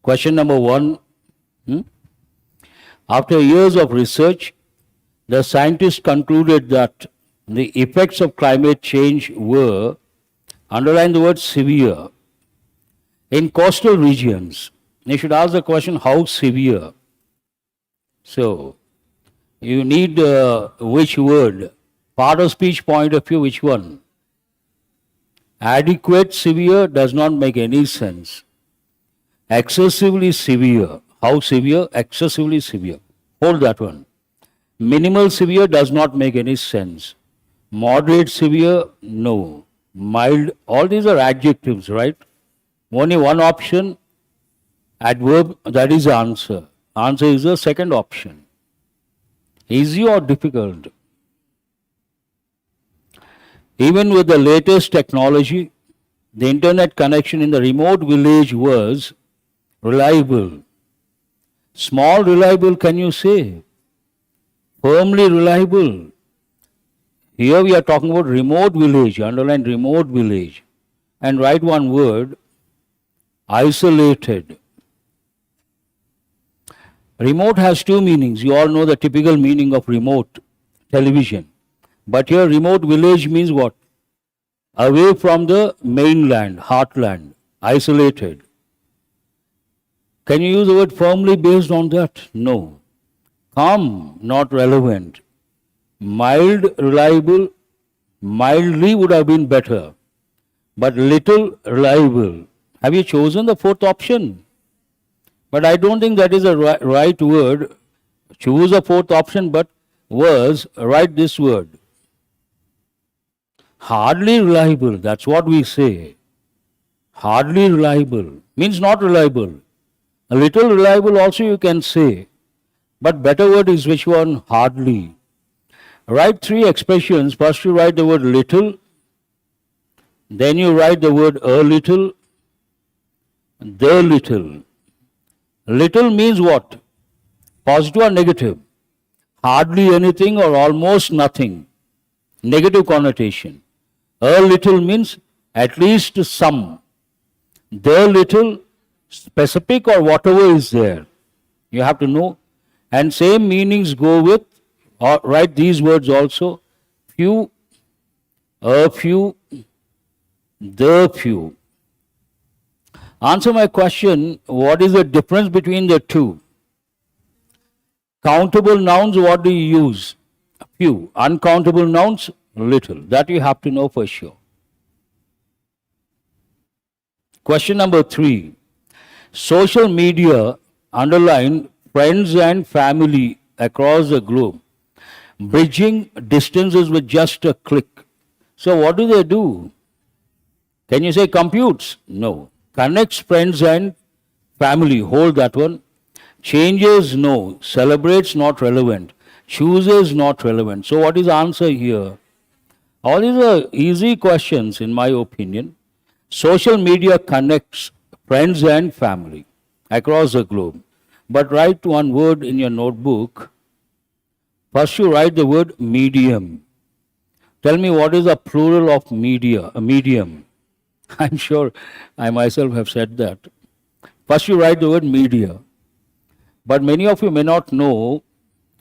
Question number 1. After years of research, the scientists concluded that the effects of climate change were, underline the word severe, in coastal regions. You should ask the question, how severe? So, you need which word? Part of speech point of view, which one? Adequate severe does not make any sense. Excessively severe. How severe? Excessively severe. Hold that one. Minimal severe does not make any sense. Moderate severe, no. Mild, all these are adjectives, right? Only one option, adverb, that is the answer. Answer is the second option. Easy or difficult? Even with the latest technology, the internet connection in the remote village was reliable. Small reliable, can you say? Firmly reliable. Here we are talking about remote village, underline remote village. And write one word, isolated. Remote has two meanings. You all know the typical meaning of remote, television. But here remote village means what? Away from the mainland, heartland, isolated. Can you use the word firmly based on that? No. Calm, not relevant. Mild, reliable, mildly would have been better. But little reliable. Have you chosen the fourth option? But I don't think that is the right word. Choose a fourth option, but was write this word. Hardly reliable, that's what we say. Hardly reliable means not reliable. A little reliable also you can say. But better word is which one? Hardly. Write three expressions. First you write the word little. Then you write the word a little. The little. Little means what? Positive or negative? Hardly anything or almost nothing. Negative connotation. A little means at least some. The little, specific or whatever is there. You have to know. And same meanings go with, or write these words also. Few, a few, the few. Answer my question, what is the difference between the two? Countable nouns, what do you use? Few. Uncountable nouns, little. That you have to know for sure. Question number 3. Social media, underline friends and family across the globe, bridging distances with just a click. So what do they do? Can you say computes? No. Connects friends and family, hold that one. Changes, no. Celebrates, not relevant. Chooses, not relevant. So what is the answer here? All these are easy questions in my opinion. Social media connects friends and family across the globe. But write one word in your notebook. First you write the word medium. Tell me what is the plural of media, a medium. I'm sure I myself have said that. First you write the word media. But many of you may not know,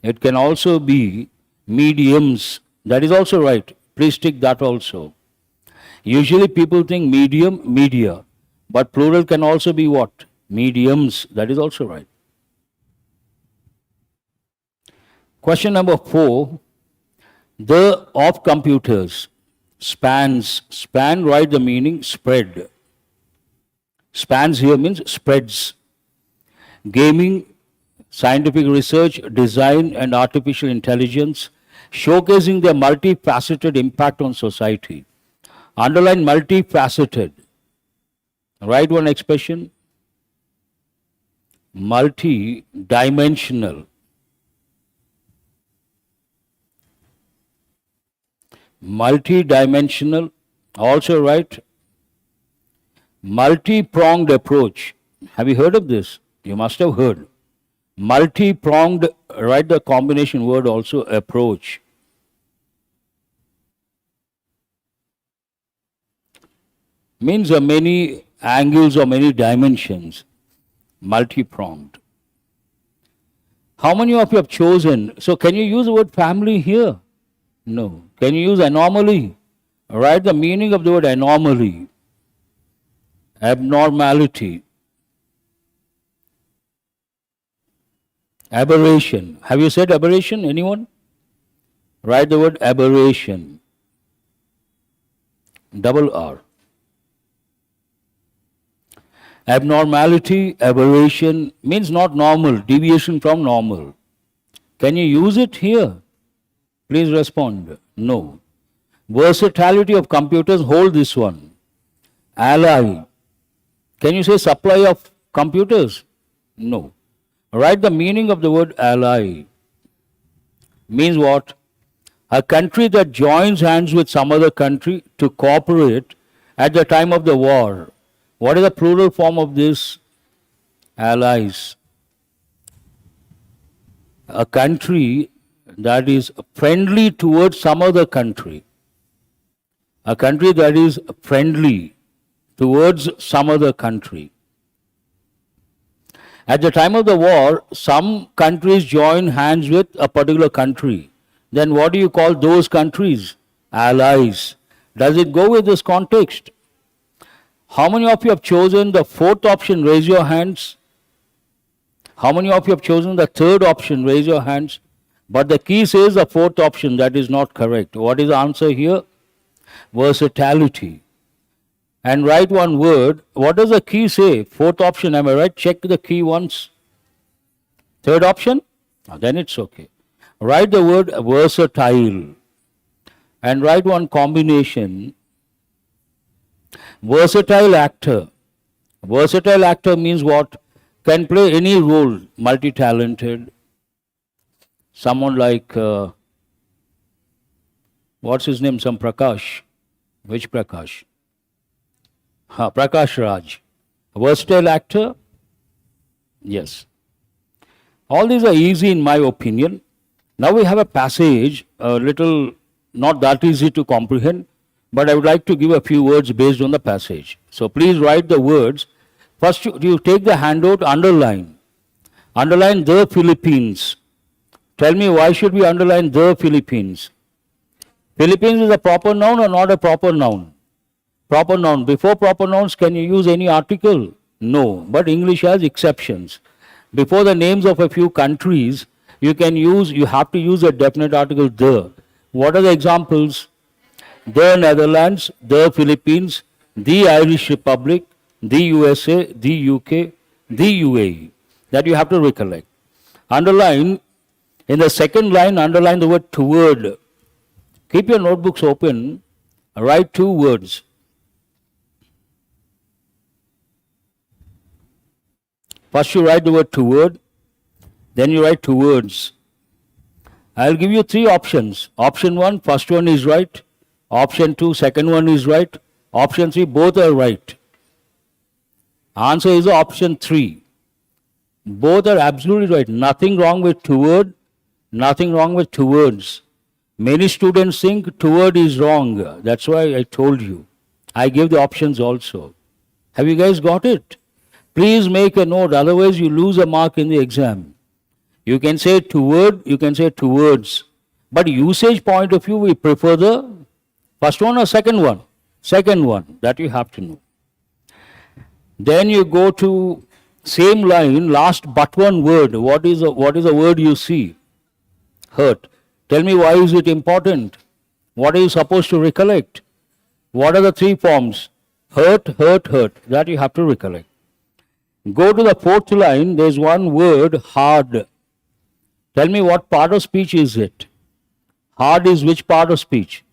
it can also be mediums. That is also right. Please tick that also. Usually people think medium, media. But plural can also be what? Mediums. That is also right. Question number 4. The of computers. Spans. Span, write the meaning, spread. Spans here means spreads. Gaming, scientific research, design and artificial intelligence, showcasing their multifaceted impact on society. Underline multifaceted. Write one expression. Multi-dimensional. Multi-dimensional, also write multi-pronged approach. Have you heard of this? You must have heard. Multi-pronged, write the combination word also, approach. Means many angles or many dimensions. Multi-pronged. How many of you have chosen? So can you use the word family here? No. Can you use anomaly? Write the meaning of the word anomaly. Abnormality. Aberration. Have you said aberration? Anyone? Write the word aberration. Double R. Abnormality, aberration means not normal, deviation from normal. Can you use it here? Please respond. No. Versatility of computers, hold this one. Ally. Can you say supply of computers? No. Write the meaning of the word ally. Means what? A country that joins hands with some other country to cooperate at the time of the war. What is the plural form of this? Allies. A country that is friendly towards some other country. A country that is friendly towards some other country. At the time of the war, some countries join hands with a particular country. Then what do you call those countries? Allies. Does it go with this context? How many of you have chosen the fourth option? Raise your hands. How many of you have chosen the third option? Raise your hands. But the key says the fourth option. That is not correct. What is the answer here? Versatility. And write one word. What does the key say? Fourth option, am I right? Check the key once. Third option? Then it's okay. Write the word versatile. And write one combination. Versatile actor. Versatile actor means what? Can play any role. Multi-talented. Someone like, what's his name? Some Prakash. Which Prakash? Prakash Raj. Versatile actor? Yes. All these are easy in my opinion. Now we have a passage, a little not that easy to comprehend, but I would like to give a few words based on the passage. So please write the words. First you take the handout, underline. Underline the Philippines. Tell me why should we underline the Philippines? Philippines is a proper noun or not a proper noun? Proper noun. Before proper nouns, can you use any article? No, but English has exceptions. Before the names of a few countries, you have to use a definite article, the. What are the examples? The Netherlands, the Philippines, the Irish Republic, the USA, the UK, the UAE. That you have to recollect. Underline, in the second line, underline the word toward. Keep your notebooks open, write two words. First you write the word toward, then you write towards. I'll give you three options. Option 1, first one is right. Option 2, second one is right. Option 3, both are right. Answer is option 3. Both are absolutely right. Nothing wrong with toward, nothing wrong with towards. Many students think toward is wrong. That's why I told you. I gave the options also. Have you guys got it? Please make a note, otherwise you lose a mark in the exam. You can say toward, you can say towards. But usage point of view, we prefer the first one or second one? Second one, that you have to know. Then you go to same line, last but one word. What is the word you see? Hurt. Tell me why is it important? What are you supposed to recollect? What are the three forms? Hurt, hurt, hurt. That you have to recollect. Go to the fourth line, there's one word, hard. Tell me what part of speech is it? Hard is which part of speech?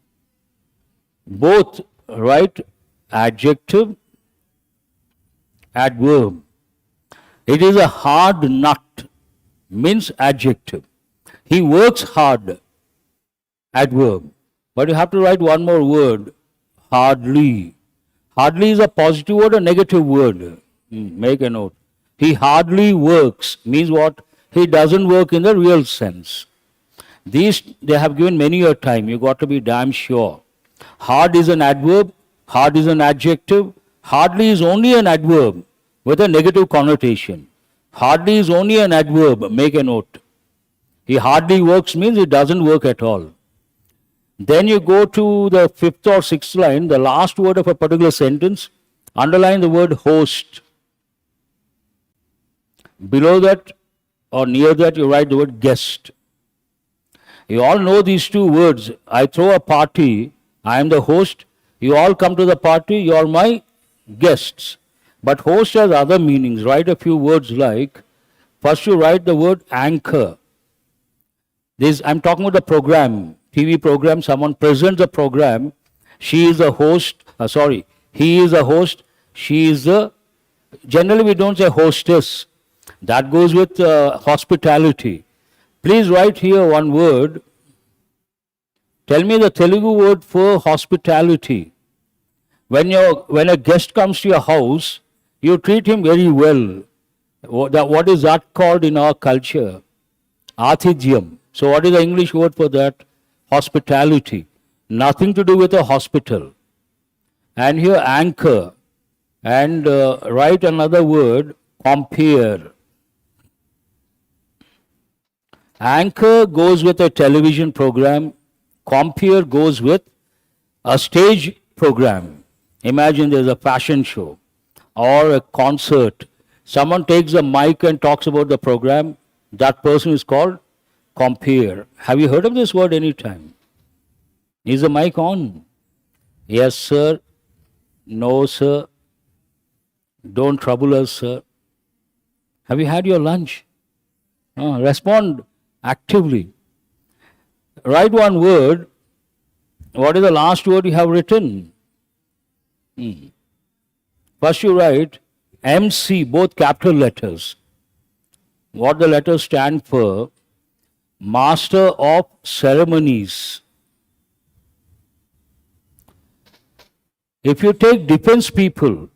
Both, right? Adjective, adverb. It is a hard nut, means adjective. He works hard, adverb. But you have to write one more word, hardly. Hardly is a positive word or negative word? Make a note. He hardly works means what? He doesn't work in the real sense. These they have given many a time. You got to be damn sure. Hard is an adverb, hard is an adjective, Hardly is only an adverb with a negative connotation. Hardly is only an adverb, make a note. He hardly works means it doesn't work at all. Then you go to the fifth or sixth line, the last word of a particular sentence, underline the word host. Below that or near that, you write the word guest. You all know these two words. I throw a party, I am the host. You all come to the party, you are my guests. But host has other meanings. Write a few words like, first you write the word anchor. I'm talking about the program, TV program, someone presents a program, she is a host, he is a host, she is generally we don't say hostess, that goes with hospitality. Please write here one word, tell me the Telugu word for hospitality. When a guest comes to your house, you treat him very well. What is that called in our culture? Atidhyam. So what is the English word for that? Hospitality. Nothing to do with a hospital. And here anchor. And write another word, compare. Anchor goes with a television program. Compare goes with a stage program. Imagine there's a fashion show or a concert. Someone takes a mic and talks about the program. That person is called compare. Have you heard of this word any time? Is the mic on? Yes, sir. No, sir. Don't trouble us, sir. Have you had your lunch? Respond actively. Write one word. What is the last word you have written? First you write MC, both capital letters. What the letters stand for? Master of Ceremonies. If you take defense people,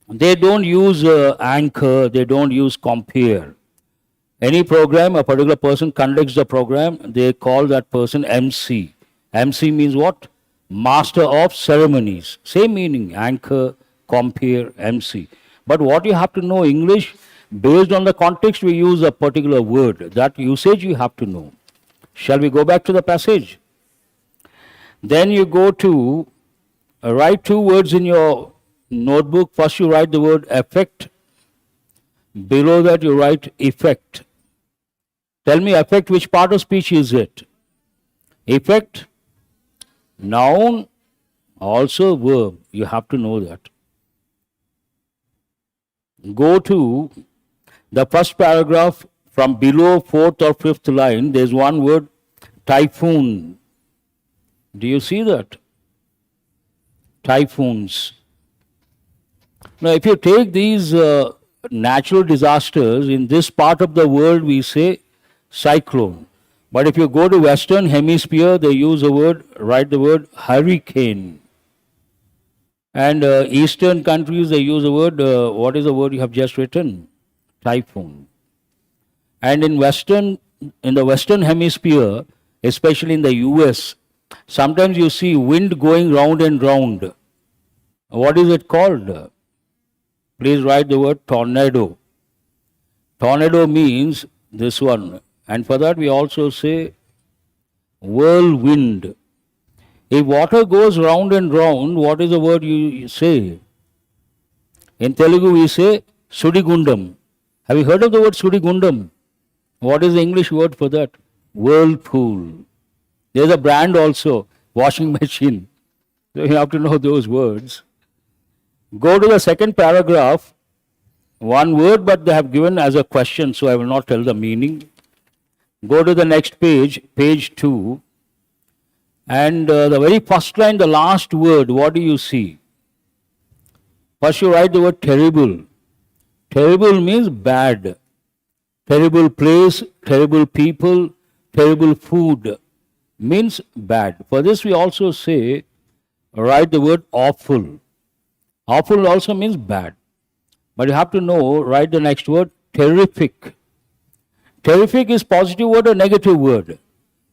they don't use anchor, they don't use compare. Any program, a particular person conducts the program, they call that person MC. MC means what? Master of Ceremonies. Same meaning, anchor, compare, MC. But what you have to know English, based on the context we use a particular word. That usage you have to know. Shall we go back to the passage? Then you go to, write two words in your notebook. First you write the word effect. Below that you write effect. Tell me effect, which part of speech is it? Effect, noun, also verb. You have to know that. Go to the first paragraph from below fourth or fifth line. There's one word, typhoon. Do you see that? Typhoons. Now, if you take these natural disasters, in this part of the world we say cyclone. But if you go to Western Hemisphere, they use a word, write the word hurricane. And Eastern countries, they use a word, what is the word you have just written? Typhoon. And in the Western Hemisphere, especially in the US, sometimes you see wind going round and round. What is it called? Please write the word tornado. Tornado means this one. And for that we also say whirlwind. If water goes round and round, what is the word you say? In Telugu we say Sudigundam. Have you heard of the word Sudigundam? What is the English word for that? Whirlpool. There's a brand also, washing machine. So you have to know those words. Go to the second paragraph. One word, but they have given as a question, so I will not tell the meaning. Go to the next page, page 2. And the very first line, the last word, what do you see? First you write the word terrible. Terrible means bad. Terrible place, terrible people, terrible food means bad. For this we also say, write the word awful. Awful also means bad. But you have to know, write the next word, terrific. Terrific is positive word or negative word?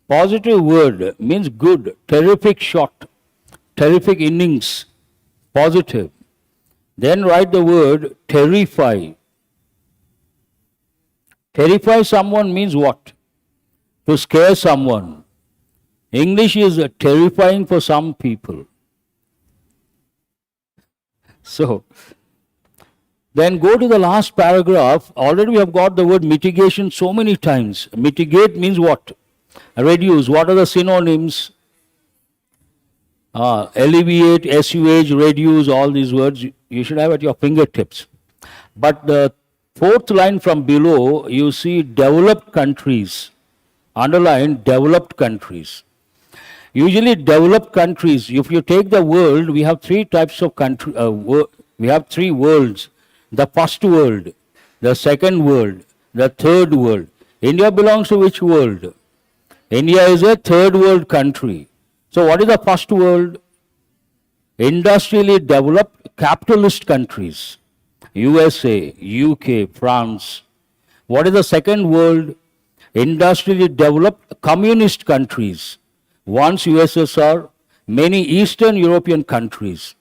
Positive word means good, terrific shot, terrific innings, positive. Then write the word terrify. Terrify someone means what? To scare someone. English is terrifying for some people. So, then go to the last paragraph. Already we have got the word mitigation so many times. Mitigate means what? Reduce. What are the synonyms? Alleviate, assuage, reduce, all these words you should have at your fingertips. But the fourth line from below, you see developed countries. Underline developed countries. Usually developed countries, if you take the world, we have three types of country, we have three worlds. The first world, the second world, the third world. India belongs to which world? India is a third world country. So what is the first world? Industrially developed capitalist countries. USA, UK, France. What is the second world? Industrially developed communist countries. Once USSR, many Eastern European countries.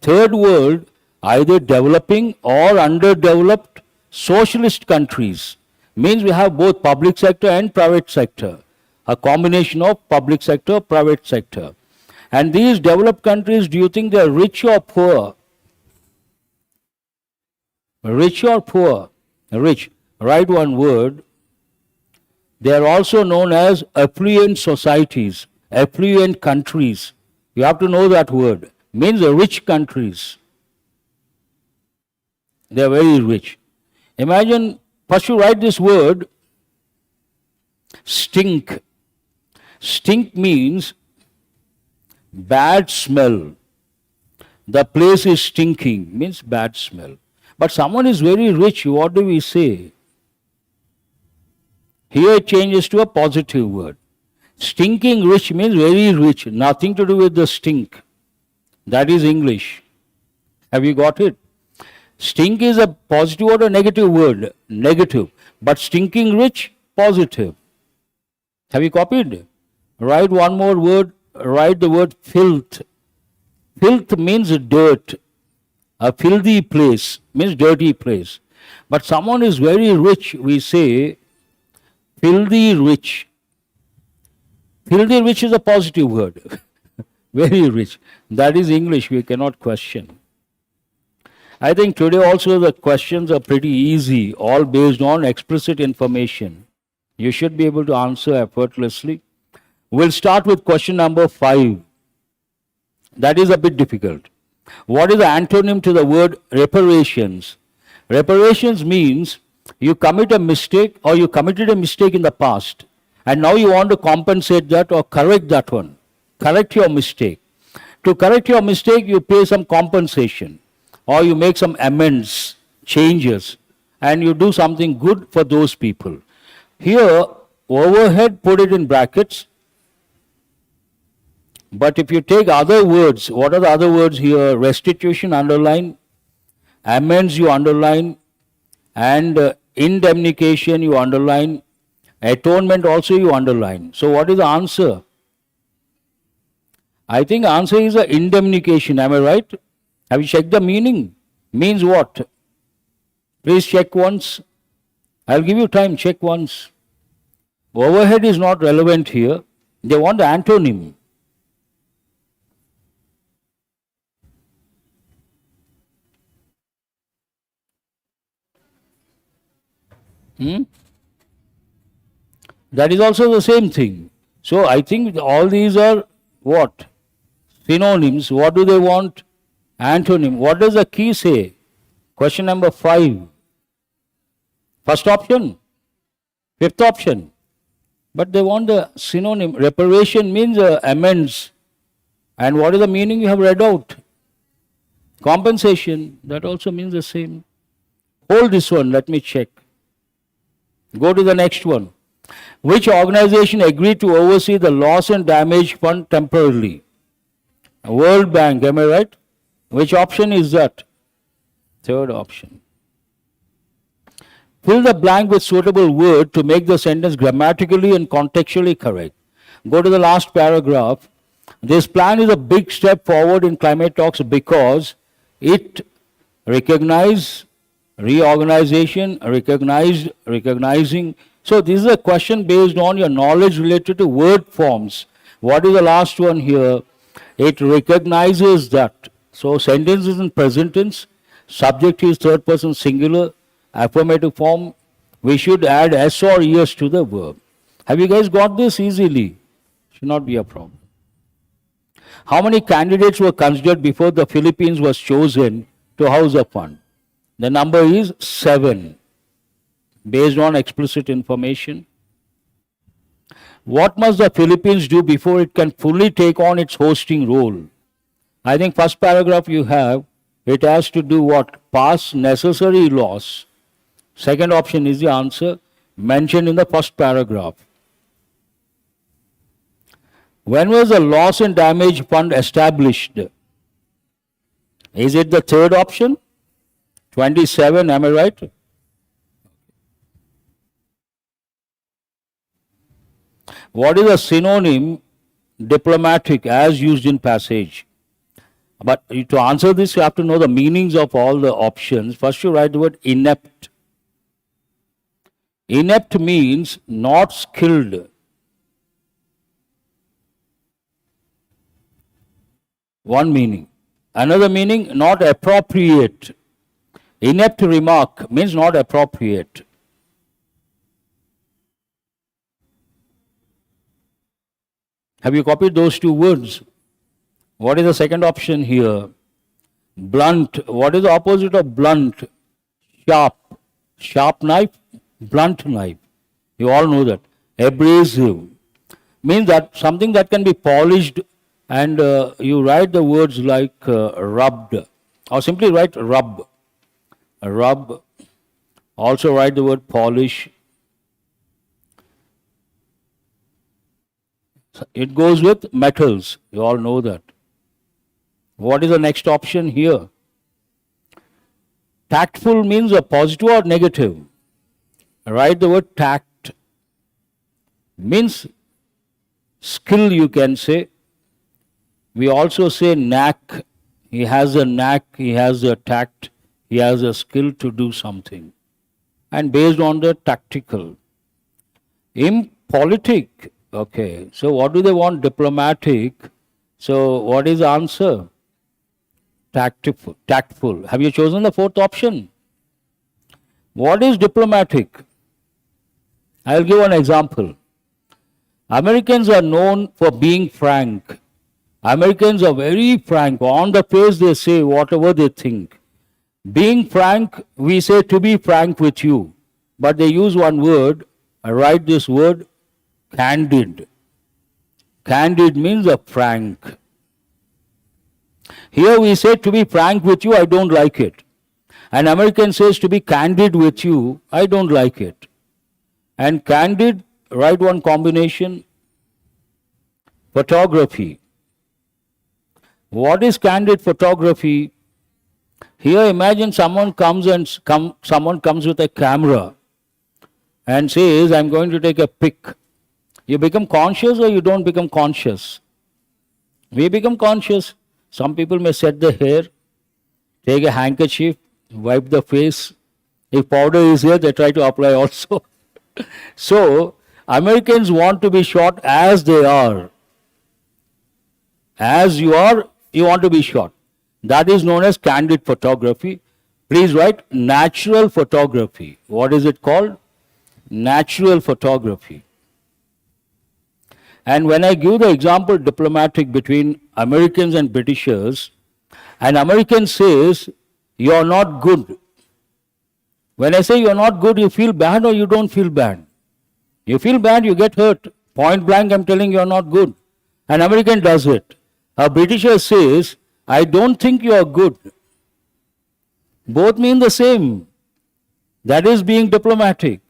Third world, either developing or underdeveloped socialist countries. Means we have both public sector and private sector. A combination of public sector, private sector. And these developed countries, do you think they are rich or poor? Rich or poor? Rich. Write one word. They are also known as affluent societies, affluent countries. You have to know that word. Means rich countries. They are very rich. Imagine, first you write this word, stink. Stink means bad smell. The place is stinking, means bad smell. But someone is very rich, what do we say? Here it changes to a positive word. Stinking rich means very rich, nothing to do with the stink. That is English. Have you got it? Stink is a positive or a negative word? Negative. But stinking rich, positive. Have you copied? Write one more word. Write the word filth. Filth means dirt. A filthy place means dirty place. But someone is very rich, we say filthy rich. Filthy rich is a positive word. Very rich. That is English, we cannot question. I think today also the questions are pretty easy, all based on explicit information. You should be able to answer effortlessly. We'll start with question number 5. That is a bit difficult. What is the antonym to the word reparations? Reparations means you commit a mistake or you committed a mistake in the past and now you want to compensate that or correct that one. Correct your mistake. To correct your mistake, you pay some compensation or you make some amends, changes, and you do something good for those people. Here, overhead, put it in brackets. But if you take other words, what are the other words here? Restitution, underline. Amends, you underline. And indemnification, you underline. Atonement also, you underline. So what is the answer? I think answer is a indemnification. Am I right? Have you checked the meaning? Means what? Please check once. I'll give you time. Check once. Overhead is not relevant here. They want the antonym. That is also the same thing. So I think all these are what? Synonyms. What do they want? Antonym. What does the key say? Question number 5. First option? Fifth option? But they want the synonym. Reparation means amends. And what is the meaning you have read out? Compensation. That also means the same. Hold this one. Let me check. Go to the next one. Which organization agreed to oversee the loss and damage fund temporarily? World Bank, am I right? Which option is that? Third option. Fill the blank with suitable word to make the sentence grammatically and contextually correct. Go to the last paragraph. This plan is a big step forward in climate talks because it recognize, reorganization, recognized, recognizing. So this is a question based on your knowledge related to word forms. What is the last one here? It recognizes that. So sentence is in present tense, subject is third person singular, affirmative form. We should add s or es to the verb. Have you guys got this easily? Should not be a problem. How many candidates were considered before the Philippines was chosen to house a fund? The number is 7, based on explicit information. What must the Philippines do before it can fully take on its hosting role? I think first paragraph you have, it has to do what? Pass necessary laws. Second option is the answer mentioned in the first paragraph. When was the loss and damage fund established? Is it the third option? 27, am I right? What is a synonym diplomatic as used in passage? But to answer this, you have to know the meanings of all the options. First, you write the word inept. Inept means not skilled. One meaning. Another meaning, not appropriate. Inept remark means not appropriate. Have you copied those two words? What is the second option here? Blunt. What is the opposite of blunt? Sharp. Sharp knife, blunt knife. You all know that. Abrasive means that something that can be polished, and you write the words like rubbed, or simply write rub. Rub. Also write the word polish. It goes with metals. You all know that. What is the next option here? Tactful means a positive or negative. Write the word tact. Means skill, you can say. We also say knack. He has a knack, he has a tact, he has a skill to do something. And based on the tactical. Impolitic. Okay, so what do they want? Diplomatic. So what is the answer? Tactful. Tactful. Have you chosen the fourth option? What is diplomatic? I'll give an example. Americans are known for being frank. Americans are very frank. On the face they say whatever they think. Being frank, we say to be frank with you. But they use one word. I write this word, candid. Candid means a frank. Here we say to be frank with you, I don't like it. An American says to be candid with you, I don't like it. And candid, write one combination. Photography. What is candid photography? Here imagine someone comes with a camera and says, I'm going to take a pic. You become conscious or you don't become conscious? We become conscious. Some people may set the hair, take a handkerchief, wipe the face. If powder is here, they try to apply also. So, Americans want to be shot as they are. As you are, you want to be shot. That is known as candid photography. Please write natural photography. What is it called? Natural photography. And when I give the example diplomatic between Americans and Britishers, an American says, you are not good. When I say you are not good, you feel bad or you don't feel bad? You feel bad, you get hurt. Point blank, I'm telling you are not good. An American does it. A Britisher says, I don't think you are good. Both mean the same. That is being diplomatic.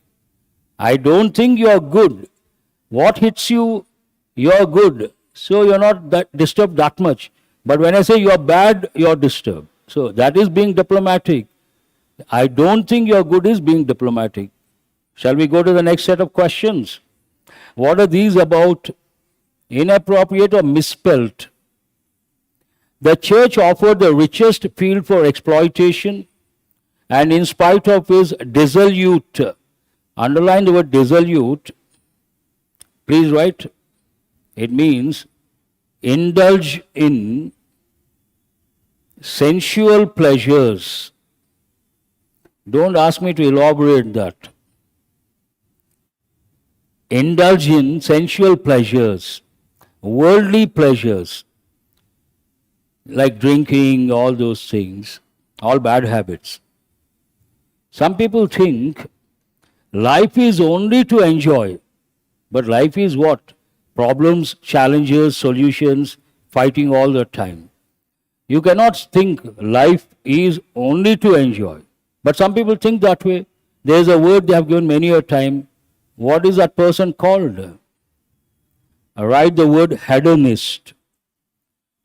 I don't think you are good. What hits you, you are good. So you are not that disturbed that much. But when I say you are bad, you are disturbed. So that is being diplomatic. I don't think you are good is being diplomatic. Shall we go to the next set of questions? What are these about? Inappropriate or misspelt? The church offered the richest field for exploitation, and in spite of his dissolute, underline the word dissolute, please write, it means indulge in sensual pleasures. Don't ask me to elaborate that. Indulge in sensual pleasures, worldly pleasures, like drinking, all those things, all bad habits. Some people think life is only to enjoy, but life is what? Problems, challenges, solutions, fighting all the time. You cannot think life is only to enjoy. But some people think that way. There is a word they have given many a time. What is that person called? Write the word hedonist.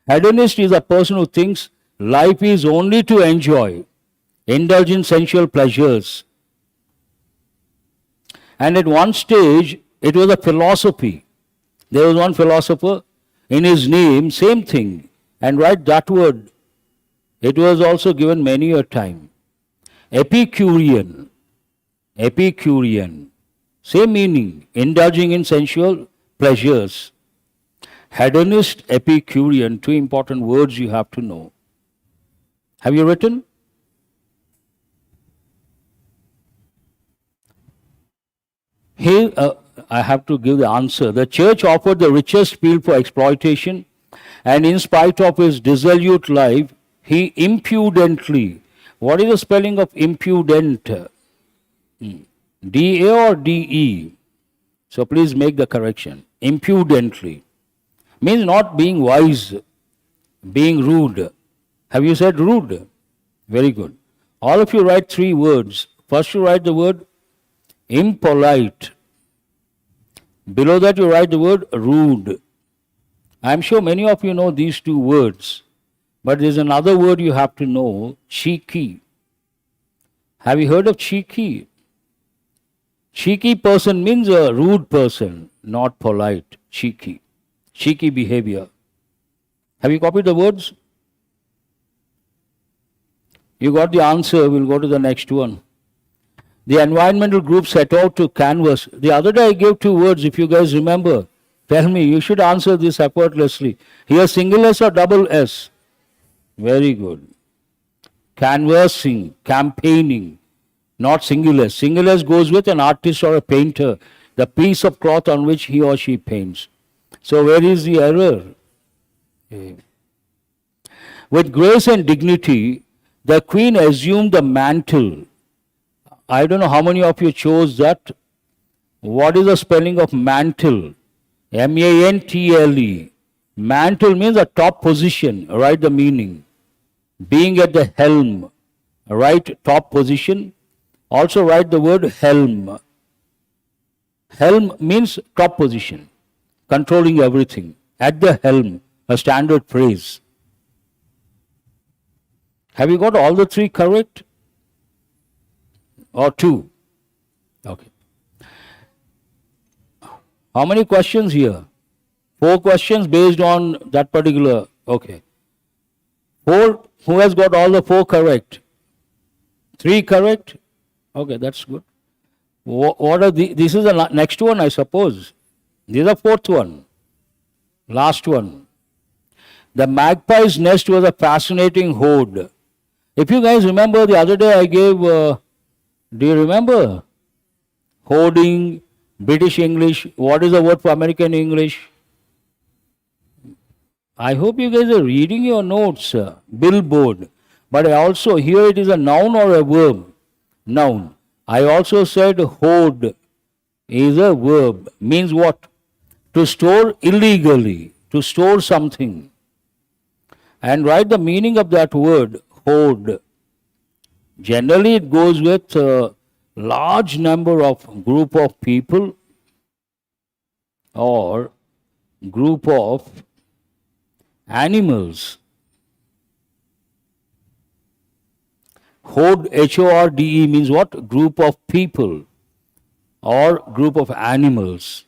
Hedonist is a person who thinks life is only to enjoy, indulge in sensual pleasures. And at one stage, it was a philosophy. There was one philosopher, in his name, same thing. And write that word. It was also given many a time. Epicurean. Epicurean. Same meaning, indulging in sensual pleasures. Hedonist, Epicurean, two important words you have to know. Have you written? Here, I have to give the answer. The church offered the richest field for exploitation, and in spite of his dissolute life, he impudently, what is the spelling of impudent? D-A or D-E? So please make the correction. Impudently means not being wise, being rude. Have you said rude? Very good. All of you write three words. First you write the word impolite. Below that you write the word rude. I am sure many of you know these two words, but there is another word you have to know, cheeky. Have you heard of cheeky? Cheeky person means a rude person, not polite. Cheeky. Cheeky behavior. Have you copied the words? You got the answer. We'll go to the next one. The environmental group set out to canvass. The other day I gave two words, if you guys remember. Tell me, you should answer this effortlessly. Here, single S or double S? Very good. Canvassing, campaigning, not single S. Single S goes with an artist or a painter, the piece of cloth on which he or she paints. So where is the error? Okay. With grace and dignity, the queen assumed the mantle. I don't know how many of you chose that. What is the spelling of mantle? M-A-N-T-L-E. Mantle means a top position. Write the meaning. Being at the helm. Write top position. Also write the word helm. Helm means top position. Controlling everything. At the helm. A standard phrase. Have you got all the three correct? Or two? Okay. How many questions here? 4 questions based on that particular. Okay. 4. Who has got all the 4 correct? 3 correct? Okay, that's good. What are this is the next one, I suppose. This is the 4th one. Last one. The magpie's nest was a fascinating hoard. If you guys remember, the other day I gave, do you remember? Hoarding, British English. What is the word for American English? I hope you guys are reading your notes. Billboard. But I also, here it is a noun or a verb? Noun. I also said hoard is a verb. Means what? To store illegally. To store something. And write the meaning of that word, hoard. Generally it goes with a large number of group of people or group of animals. Horde, H-O-R-D-E means what? Group of people or group of animals.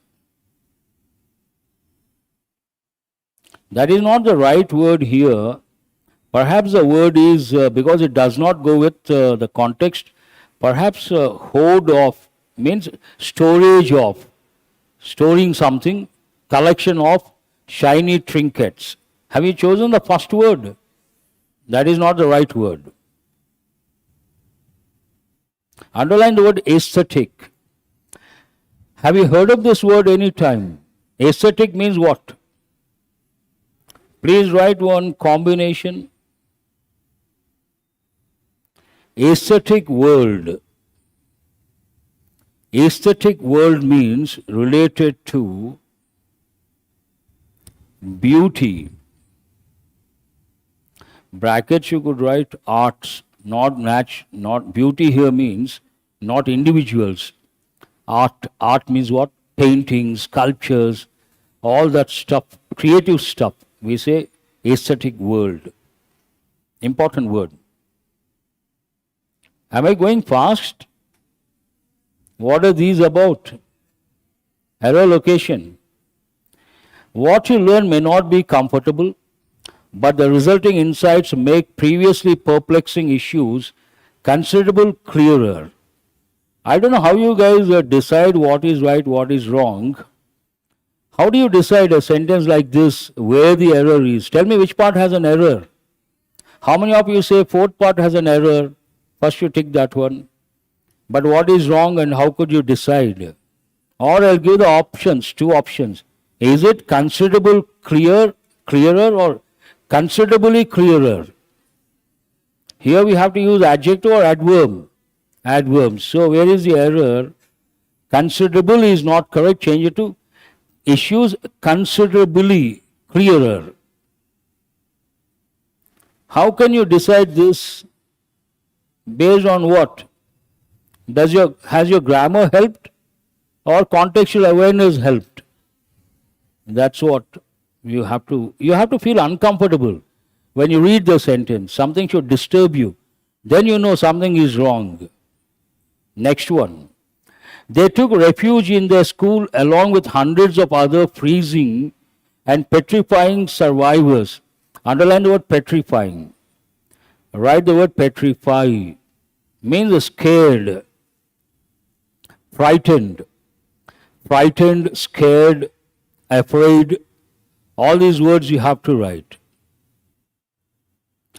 That is not the right word here. Perhaps the word is, because it does not go with the context, perhaps hoard of means storage of, storing something, collection of shiny trinkets. Have you chosen the first word? That is not the right word. Underline the word aesthetic. Have you heard of this word any time? Aesthetic means what? Please write one combination. Aesthetic world. Aesthetic world means related to beauty. Brackets you could write arts, not beauty here means not individuals. Art means what? Painting, sculptures, all that stuff, creative stuff. We say aesthetic world. Important word. Am I going fast? What are these about? Error location. What you learn may not be comfortable, but the resulting insights make previously perplexing issues considerable clearer. I don't know how you guys decide what is right, what is wrong. How do you decide a sentence like this, where the error is? Tell me which part has an error. How many of you say fourth part has an error? First you tick that one. But what is wrong and how could you decide? Or I'll give the options, two options. Is it considerable clearer or considerably clearer? Here we have to use adjective or adverb. Adverb. So where is the error? Considerable is not correct. Change it to issues considerably clearer. How can you decide this? Based on what? Has your grammar helped or contextual awareness helped? That's what you have to feel uncomfortable when you read the sentence. Something should disturb you. Then you know something is wrong. Next one. They took refuge in their school along with hundreds of other freezing and petrifying survivors. Underline the word petrifying. Write the word petrify. Means scared, frightened, scared, afraid. All these words you have to write.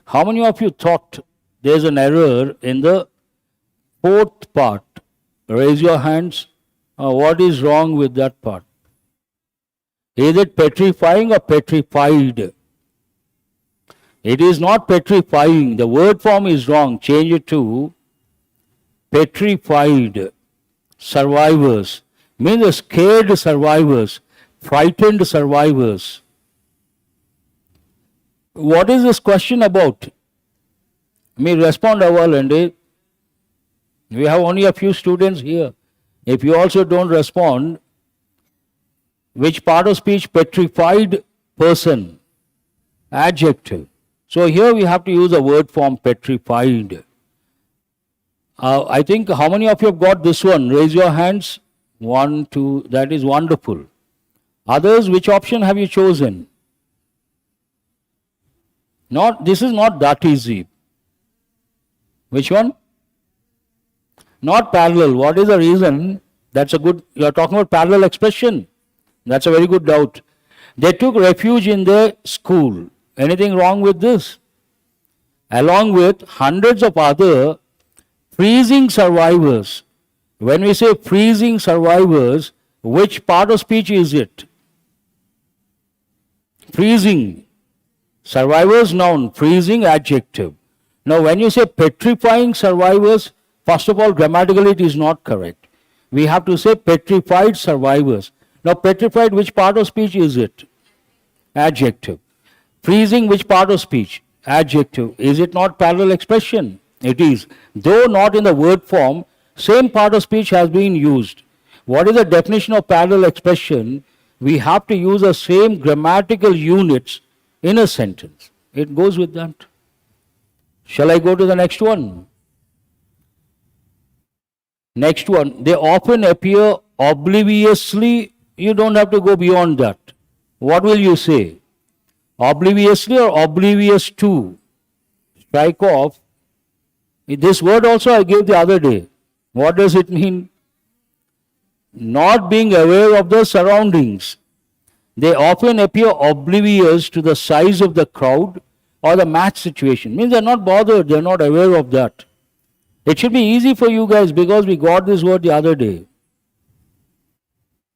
How many of you thought there's an error in the fourth part? Raise your hands. What is wrong with that part? Is it petrifying or petrified? It is not petrifying. The word form is wrong. Change it to petrified survivors. Means scared survivors, frightened survivors. What is this question about? Me respond avalandi. We have only a few students here. If you also don't respond, which part of speech? Petrified person, adjective. So here we have to use the word form petrified. I think how many of you have got this one? Raise your hands. 1, 2, that is wonderful. Others, which option have you chosen? This is not that easy. Which one? Not parallel. What is the reason? That's a good, you are talking about parallel expression. That's a very good doubt. They took refuge in their school. Anything wrong with this? Along with hundreds of other freezing survivors. When we say freezing survivors, which part of speech is it? Freezing. Survivors noun, freezing adjective. Now when you say petrifying survivors, first of all, grammatically it is not correct. We have to say petrified survivors. Now petrified, which part of speech is it? Adjective. Freezing, which part of speech? Adjective. Is it not parallel expression? It is. Though not in the word form, same part of speech has been used. What is the definition of parallel expression? We have to use the same grammatical units in a sentence. It goes with that. Shall I go to the next one? Next one. They often appear obliviously. You don't have to go beyond that. What will you say? Obliviously or oblivious to? strike off. This word also I gave the other day. What does it mean? Not being aware of the surroundings. They often appear oblivious to the size of the crowd or the match situation. Means they're not bothered, they're not aware of that. It should be easy for you guys because we got this word the other day.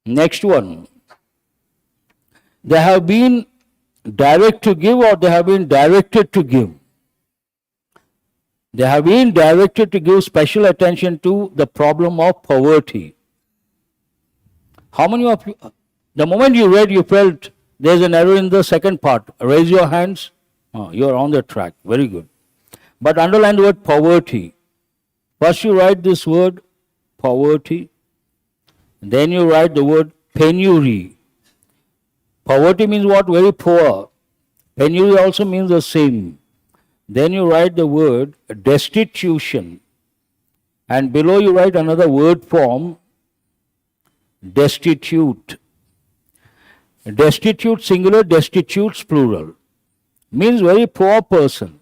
Next one. They have been direct to give or they have been directed to give. They have been directed to give special attention to the problem of poverty. How many of you, the moment you read, you felt there's an error in the second part? Raise your hands. Oh, you're on the track. Very good. But underline the word poverty. First you write this word poverty. Then you write the word penury. Poverty means what? Very poor. Penury also means the same. Then you write the word destitution. And below you write another word form, destitute. Destitute singular, destitutes plural. Means very poor person.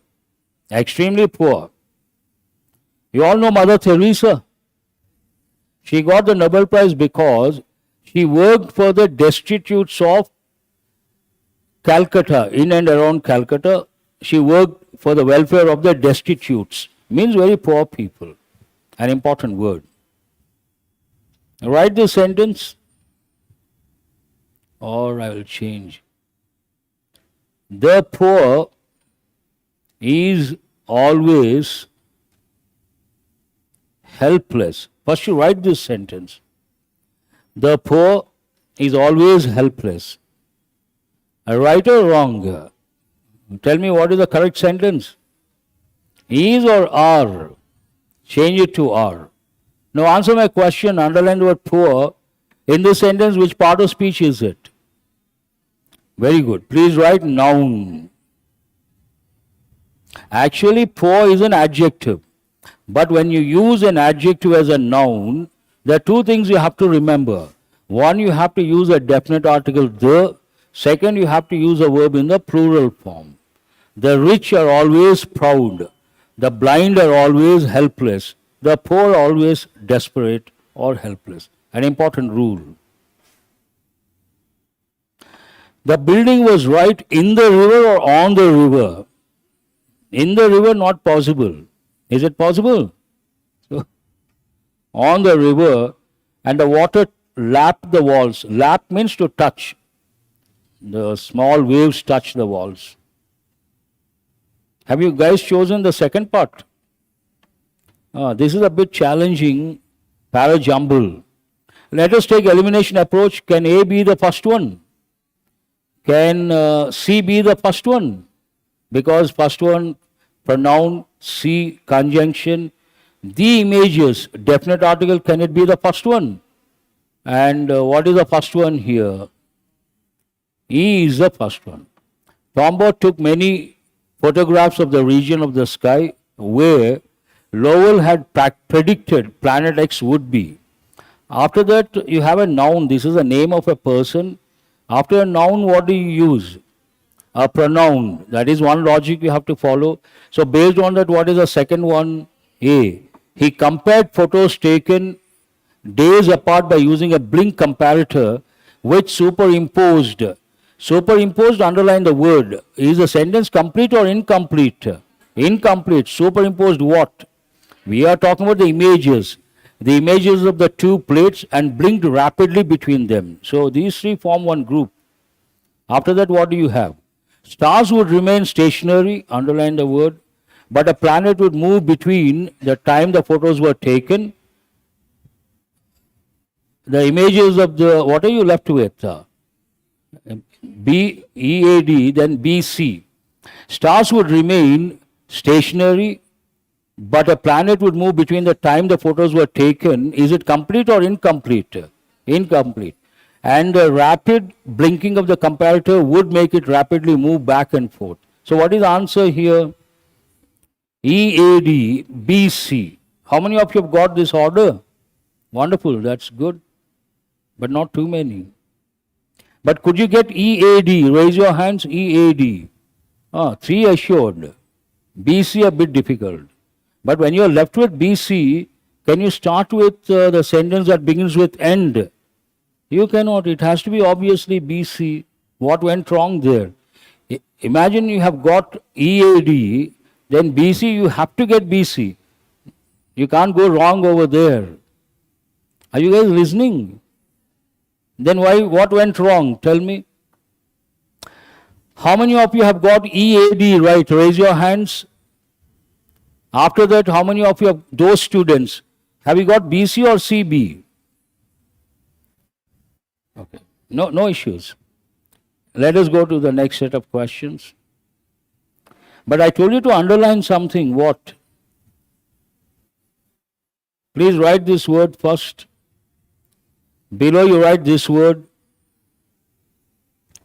Extremely poor. You all know Mother Teresa. She got the Nobel Prize because she worked for the destitutes of Calcutta, in and around Calcutta. She worked for the welfare of the destitutes. Means very poor people. An important word. Write this sentence, or I will change. The poor is always helpless. First you write this sentence. The poor is always helpless. Right or wrong? Tell me what is the correct sentence. Is or are? Change it to are. Now answer my question, underline the word poor. In this sentence, which part of speech is it? Very good. Please write noun. Actually, poor is an adjective. But when you use an adjective as a noun, there are two things you have to remember. One, you have to use a definite article, the. Second, you have to use a verb in the plural form. The rich are always proud. The blind are always helpless. The poor are always desperate or helpless. An important rule. The building was right in the river or on the river? In the river, not possible. Is it possible? So, on the river, and the water lapped the walls. Lap means to touch. The small waves touch the walls. Have you guys chosen the second part? This is a bit challenging. Para-jumble. Let us take elimination approach. Can A be the first one? Can C be the first one? Because first one, pronoun, C, conjunction. The images, definite article, can it be the first one? And what is the first one here? E is the first one. Tombaugh took many photographs of the region of the sky where Lowell had predicted planet X would be. After that, you have a noun. This is the name of a person. After a noun, what do you use? A pronoun. That is one logic you have to follow. So based on that, what is the second one? A. He compared photos taken days apart by using a blink comparator which superimposed. Superimposed, underline the word. Is the sentence complete or incomplete? Incomplete. Superimposed what? We are talking about the images. The images of the two plates and blinked rapidly between them. So these three form one group. After that, what do you have? Stars would remain stationary, underline the word, but a planet would move between the time the photos were taken. The images of the, what are you left with? B, EAD, then BC. Stars would remain stationary, but a planet would move between the time the photos were taken. Is it complete or incomplete? Incomplete. And the rapid blinking of the comparator would make it rapidly move back and forth. So what is the answer here? EAD, BC. How many of you have got this order? Wonderful, that's good. But not too many. But could you get EAD? Raise your hands, EAD. 3 assured. BC a bit difficult. But when you're left with BC, can you start with the sentence that begins with end? You cannot. It has to be obviously BC. What went wrong there? Imagine you have got EAD, then BC, you have to get BC. You can't go wrong over there. Are you guys listening? Then what went wrong? Tell me. How many of you have got EAD right? Raise your hands. After that, how many of you have those students? Have you got BC or CB? Okay. No issues. Let us go to the next set of questions. But I told you to underline something. What? Please write this word first. Below you write this word.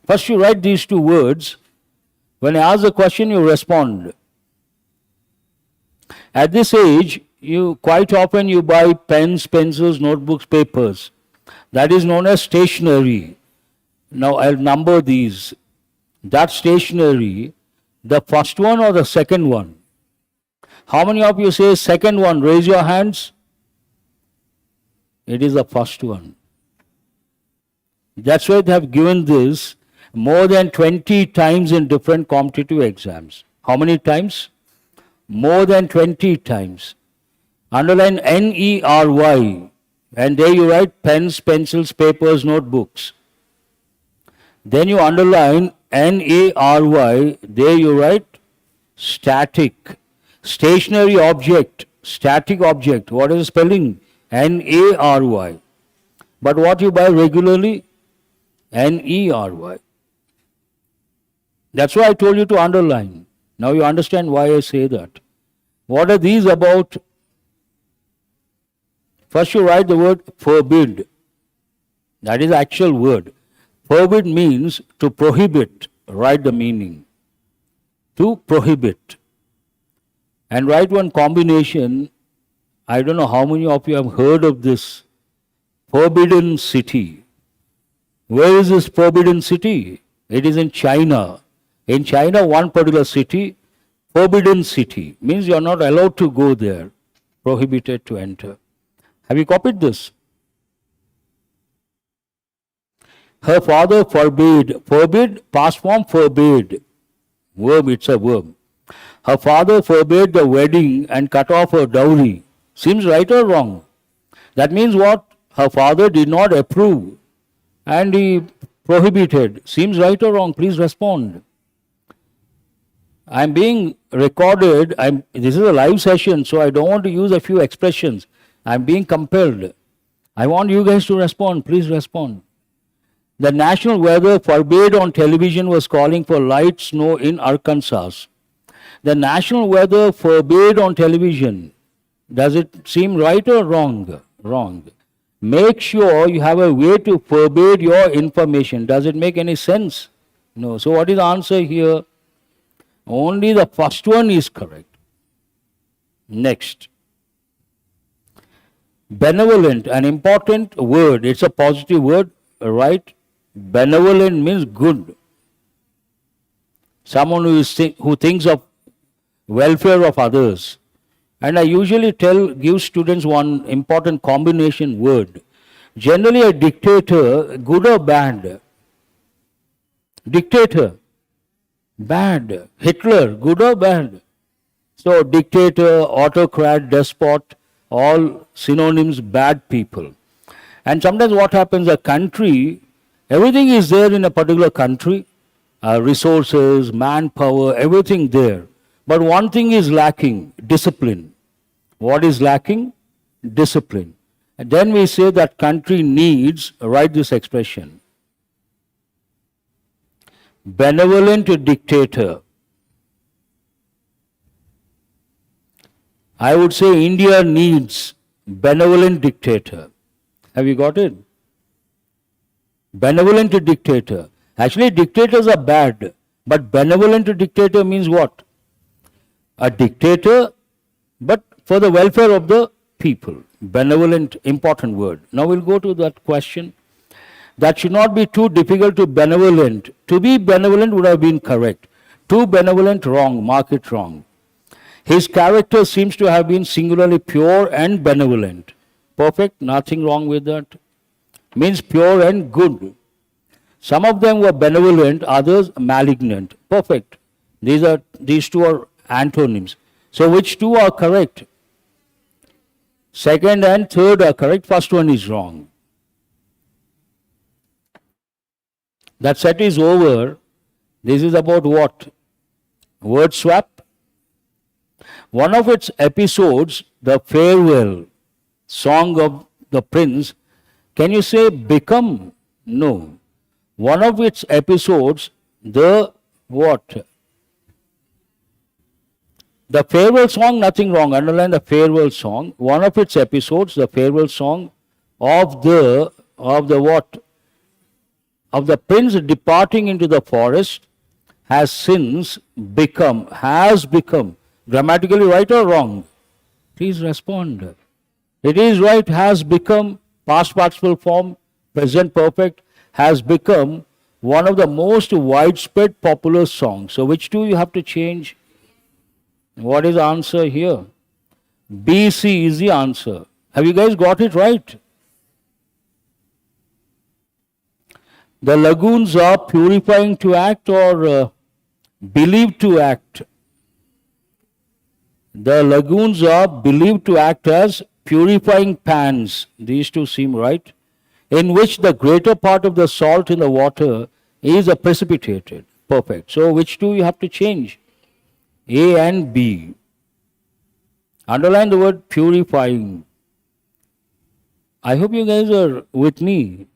First you write these two words. When I ask the question, you respond. At this age, quite often you buy pens, pencils, notebooks, papers. That is known as stationery. Now I'll number these. That stationery, the first one or the second one? How many of you say second one? Raise your hands. It is the first one. That's why they have given this more than 20 times in different competitive exams. How many times? More than 20 times. Underline NERY, and there you write pens, pencils, papers, notebooks. Then you underline NARY, there you write static. Stationary object, static object. What is the spelling? NARY. But what you buy regularly? NERY. That's why I told you to underline. Now you understand why I say that. What are these about? First you write the word forbid. That is the actual word. Forbid means to prohibit. Write the meaning. To prohibit. And write one combination. I don't know how many of you have heard of this. Forbidden city. Where is this forbidden city? It is in China. In China, one particular city, forbidden city, means you are not allowed to go there, prohibited to enter. Have you copied this? Her father forbade, past form forbade, verb, it's a verb. Her father forbade the wedding and cut off her dowry. Seems right or wrong? That means what? Her father did not approve and he prohibited. Seems right or wrong? Please respond. I'm being recorded. This is a live session, so I don't want to use a few expressions. I'm being compelled. I want you guys to respond. Please respond. The national weather forbade on television was calling for light snow in Arkansas. The national weather forbade on television. Does it seem right or wrong? Wrong. Make sure you have a way to forbade your information. Does it make any sense? No. So what is the answer here? Only the first one is correct. Next. Benevolent, an important word. It's a positive word, right? Benevolent means good. Someone who thinks of welfare of others. And I usually give students one important combination word. Generally a dictator, good or bad? Dictator. Bad. Hitler, good or bad? So dictator, autocrat, despot, all synonyms, bad people. And sometimes what happens, a country, everything is there in a particular country, resources, manpower, everything there. But one thing is lacking, discipline. What is lacking? Discipline. And then we say that country needs, write this expression, benevolent dictator. I would say India needs benevolent dictator. Have you got it? Benevolent dictator. Actually, dictators are bad, but benevolent dictator means what? A dictator, but for the welfare of the people. Benevolent, important word. Now we'll go to that question. That should not be too difficult to benevolent. To be benevolent would have been correct. Too benevolent, wrong. Mark it wrong. His character seems to have been singularly pure and benevolent. Perfect, nothing wrong with that. Means pure and good. Some of them were benevolent, others malignant. Perfect. These two are antonyms. So which two are correct? Second and third are correct. First one is wrong. That set is over. This is about what? Word swap. One of its episodes, the farewell song of the prince, can you say become? No. One of its episodes, the what? The farewell song, nothing wrong. Underline the farewell song. One of its episodes, the farewell song of the what? Of the prince departing into the forest has become. Grammatically right or wrong? Please respond. It is right, has become, past participle form, present perfect, has become one of the most widespread popular songs. So which two you have to change? What is the answer here? B, C is the answer. Have you guys got it right? The lagoons are purifying to act or believed to act. The lagoons are believed to act as purifying pans. These two seem right. In which the greater part of the salt in the water is precipitated. Perfect. So which two you have to change? A and B. Underline the word purifying. I hope you guys are with me.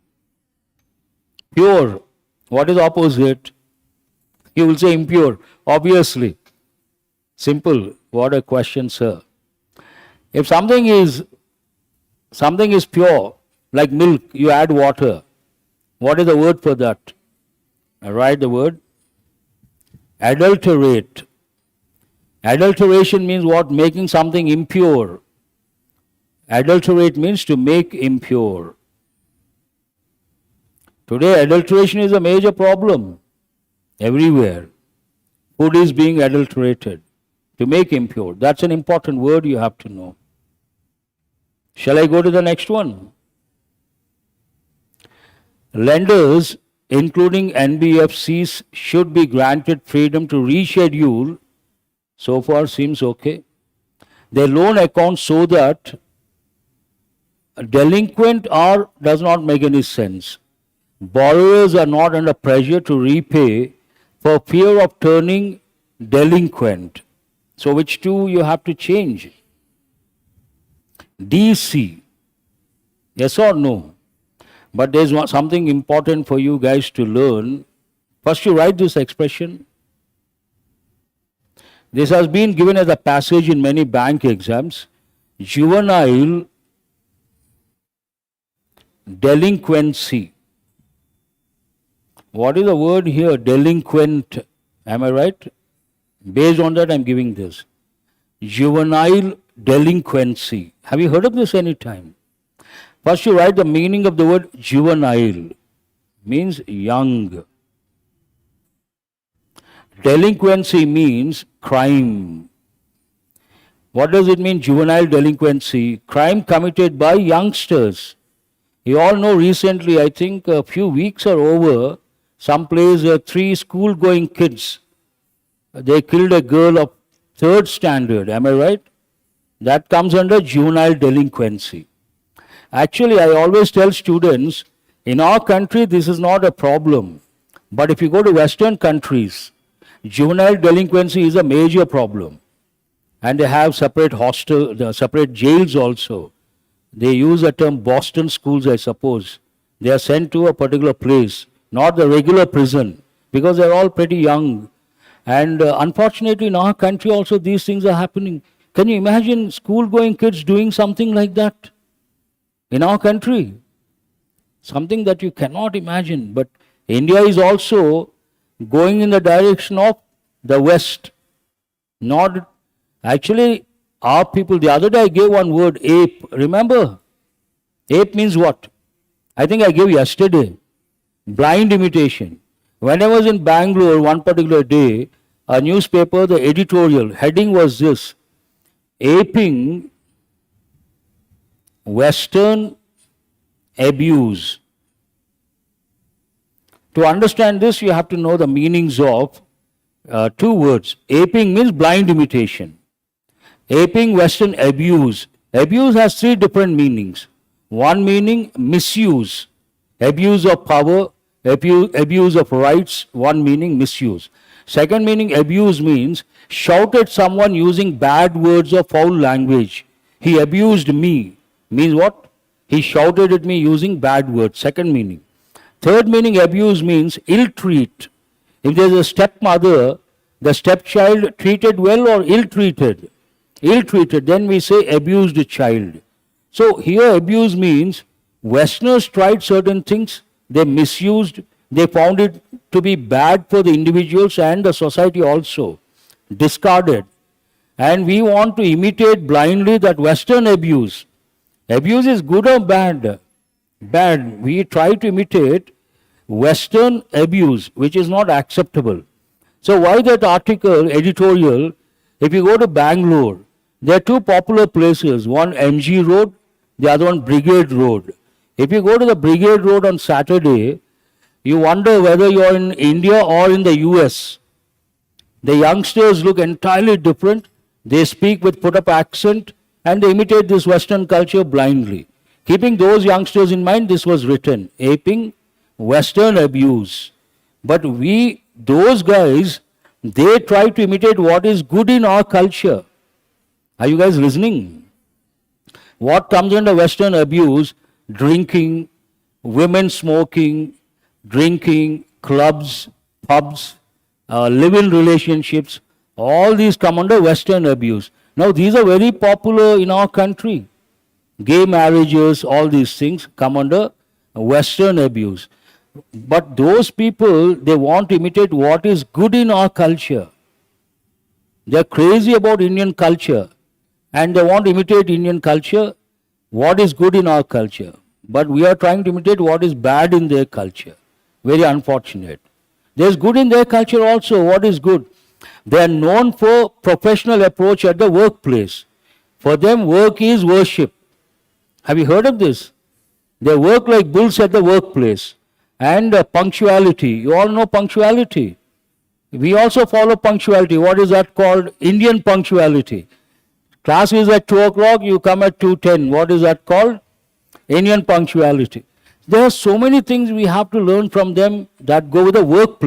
Pure. What is opposite? You will say impure. Obviously. Simple. What a question, sir. If something is pure, like milk, you add water. What is the word for that? I write the word adulterate. Adulteration means what? Making something impure. Adulterate means to make impure. Today, adulteration is a major problem everywhere. Food is being adulterated to make impure. That's an important word you have to know. Shall I go to the next one? Lenders, including NBFCs, should be granted freedom to reschedule, so far seems okay, their loan accounts so that delinquent or does not make any sense. Borrowers are not under pressure to repay for fear of turning delinquent. So which two you have to change? DC. Yes or no? But there's something important for you guys to learn. First you write this expression. This has been given as a passage in many bank exams. Juvenile delinquency. What is the word here? Delinquent. Am I right? Based on that, I'm giving this. Juvenile delinquency. Have you heard of this any time? First, you write the meaning of the word juvenile. Means young. Delinquency means crime. What does it mean, juvenile delinquency? Crime committed by youngsters. You all know recently, I think a few weeks are over, someplace 3 school-going kids, they killed a girl of 3rd standard, am I right? That comes under juvenile delinquency. Actually, I always tell students, in our country this is not a problem. But if you go to Western countries, juvenile delinquency is a major problem. And they have separate separate jails also. They use the term Boston schools, I suppose. They are sent to a particular place, not the regular prison, because they're all pretty young. And unfortunately, in our country also, these things are happening. Can you imagine school-going kids doing something like that? In our country, something that you cannot imagine. But India is also going in the direction of the West. Not actually our people. The other day I gave one word, ape. Remember? Ape means what? I think I gave yesterday. Blind imitation. When I was in Bangalore one particular day, a newspaper, the editorial heading was this: aping, Western abuse. To understand this, you have to know the meanings of two words. Aping means blind imitation. Aping, Western abuse. Abuse has three different meanings. One meaning, misuse. Abuse of power, abuse of rights. One meaning, misuse. Second meaning, abuse means shout at someone using bad words or foul language. He abused me. Means what? He shouted at me using bad words. Second meaning. Third meaning, abuse means ill-treat. If there is a stepmother, the stepchild treated well or ill-treated? Ill-treated, then we say abused child. So here abuse means Westerners tried certain things, they misused, they found it to be bad for the individuals and the society also, discarded. And we want to imitate blindly that Western abuse. Abuse is good or bad? Bad. We try to imitate Western abuse, which is not acceptable. So why that article, editorial, if you go to Bangalore, there are two popular places, one MG Road, the other one Brigade Road. If you go to the Brigade Road on Saturday, you wonder whether you're in India or in the US. The youngsters look entirely different. They speak with put-up accent and they imitate this Western culture blindly. Keeping those youngsters in mind, this was written, aping Western abuse. But we, those guys, they try to imitate what is good in our culture. Are you guys listening? What comes under Western abuse? Drinking, women smoking, drinking, clubs, pubs, live-in relationships, all these come under Western abuse. Now these are very popular in our country. Gay marriages, all these things come under Western abuse. But those people, they want to imitate what is good in our culture. They're crazy about Indian culture and they want to imitate Indian culture, what is good in our culture. But we are trying to imitate what is bad in their culture. Very unfortunate. There's good in their culture also. What is good? They are known for professional approach at the workplace. For them, work is worship. Have you heard of this? They work like bulls at the workplace. And punctuality. You all know punctuality. We also follow punctuality. What is that called? Indian punctuality. Class is at 2 o'clock, you come at 2:10. What is that called? Indian punctuality. There are so many things we have to learn from them that go with the workplace.